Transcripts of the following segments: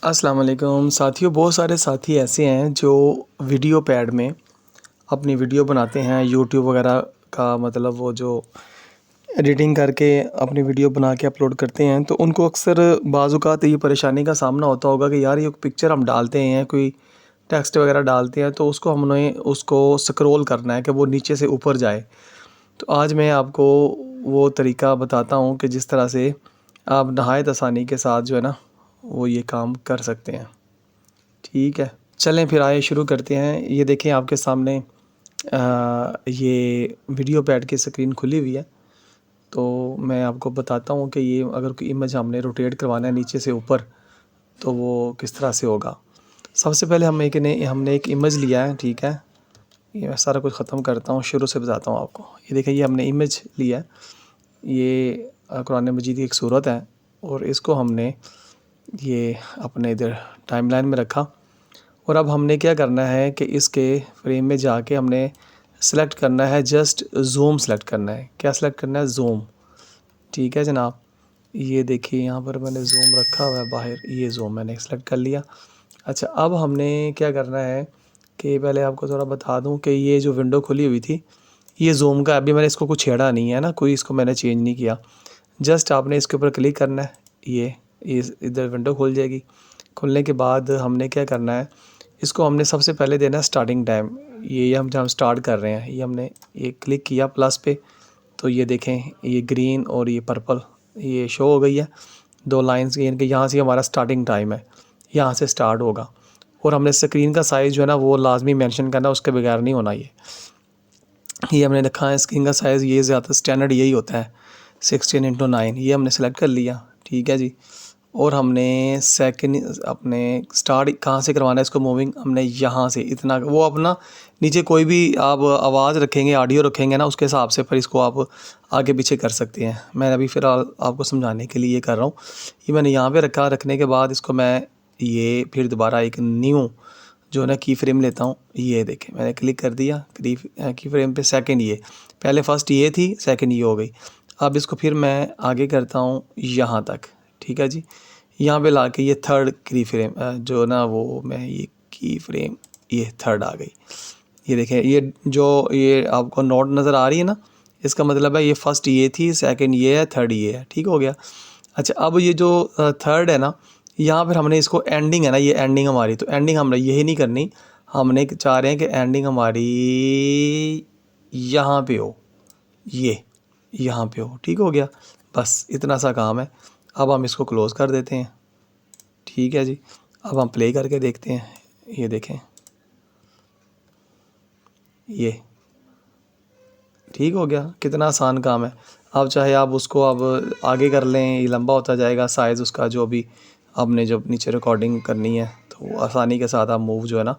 अस्सलाम वालेकुम साथियों। बहुत सारे साथी ऐसे हैं जो वीडियो पैड में अपनी वीडियो बनाते हैं, यूट्यूब वगैरह का मतलब वो जो एडिटिंग करके अपनी वीडियो बना के अपलोड करते हैं, तो उनको अक्सर बाज़-औक़ात ये परेशानी का सामना होता होगा कि यार ये पिक्चर हम डालते हैं, कोई टेक्स्ट वगैरह डालते हैं, तो हमने उसको स्क्रॉल करना है कि वो नीचे से ऊपर जाए। तो आज मैं आपको वो तरीका बताता हूँ कि जिस तरह से आप नहायत आसानी के साथ जो है ना वो ये काम कर सकते हैं। ठीक है, चलें फिर आइए शुरू करते हैं। ये देखें आपके सामने ये वीडियो पैड की स्क्रीन खुली हुई है। तो मैं आपको बताता हूँ कि ये अगर कोई इमेज हमने रोटेट करवाना है नीचे से ऊपर, तो वो किस तरह से होगा। सबसे पहले हमने एक इमेज लिया है, ठीक है। ये मैं सारा कुछ ख़त्म करता हूँ, शुरू से बताता हूँ आपको। ये देखें, ये हमने इमेज लिया है। ये कुरान मजीद की एक सूरत है और इसको हमने ये अपने इधर टाइमलाइन में रखा। और अब हमने क्या करना है कि इसके फ्रेम में जाके हमने सेलेक्ट करना है, जस्ट ज़ूम सेलेक्ट करना है। क्या सेलेक्ट करना है? ज़ूम। ठीक है जनाब, ये देखिए यहाँ पर मैंने ज़ूम रखा हुआ है बाहर, ये ज़ूम मैंने सेलेक्ट कर लिया। अच्छा, अब हमने क्या करना है कि पहले आपको थोड़ा बता दूं कि ये जो विंडो खुली हुई थी, ये ज़ूम का, अभी मैंने इसको कुछ छेड़ा नहीं है ना, कोई इसको मैंने चेंज नहीं किया। जस्ट आपने इसके ऊपर क्लिक करना है, ये इधर विंडो खुल जाएगी। खुलने के बाद हमने क्या करना है, इसको हमने सबसे पहले देना है स्टार्टिंग टाइम। ये हम जब स्टार्ट कर रहे हैं, ये हमने ये क्लिक किया प्लस पे, तो ये देखें ये ग्रीन और ये पर्पल ये शो हो गई है, दो लाइंस। यानी कि यहाँ से हमारा स्टार्टिंग टाइम है, यहाँ से स्टार्ट होगा। और हमने स्क्रीन का साइज़ जो है ना वो लाजमी मेंशन करना, उसके बगैर नहीं होना। ये हमने रखा है स्क्रीन का साइज़, ये ज़्यादा स्टैंडर्ड यही होता है 16:9। ये हमने सेलेक्ट कर लिया, ठीक है जी। और हमने सेकंड अपने स्टार्ट कहाँ से करवाना है इसको मूविंग, हमने यहाँ से इतना, वो अपना नीचे कोई भी आप आवाज़ रखेंगे, ऑडियो रखेंगे ना, उसके हिसाब से फिर इसको आप आगे पीछे कर सकते हैं। मैं अभी फ़िलहाल आपको समझाने के लिए ये कर रहा हूँ। ये मैंने यहाँ पे रखा, रखने के बाद इसको मैं ये फिर दोबारा एक न्यू जो है ना की फ्रेम लेता हूँ। ये देखें मैंने क्लिक कर दिया की फ्रेम पे, सेकंड ये, पहले फर्स्ट ये थी, सेकंड ये हो गई। अब इसको फिर मैं आगे करता हूँ यहाँ तक, ठीक है जी। यहाँ पे ला के ये थर्ड की फ्रेम जो ना वो मैं ये की फ्रेम ये थर्ड आ गई। ये देखें, ये जो ये आपको नोट नज़र आ रही है ना, इसका मतलब है ये फर्स्ट ये थी, सेकंड ये है, थर्ड ये है, ठीक हो गया। अच्छा, अब ये जो थर्ड है ना, यहाँ पर हमने इसको एंडिंग है ना, ये एंडिंग हमारी, तो एंडिंग हमने यही नहीं करनी, हमने चाह रहे हैं कि एंडिंग हमारी यहाँ पे हो, ये यहाँ पे हो, ठीक हो गया। बस इतना सा काम है। अब हम इसको क्लोज़ कर देते हैं, ठीक है जी। अब हम प्ले करके देखते हैं। ये देखें, ये ठीक हो गया। कितना आसान काम है। अब चाहे आप उसको अब आगे कर लें, ये लंबा होता जाएगा साइज़ उसका, जो भी आपने जब नीचे रिकॉर्डिंग करनी है तो आसानी के साथ आप मूव जो है ना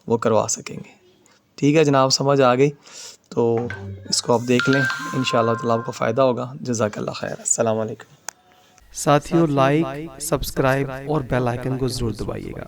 वो करवा सकेंगे। ठीक है जनाब, समझ आ गई तो इसको आप देख लें, इंशाअल्लाह ताला आपको फ़ायदा होगा। जज़ाकल्लाह खैर। अस्सलाम वालेकुम। साथियों, लाइक, सब्सक्राइब और बेल आइकन को ज़रूर दबाइएगा।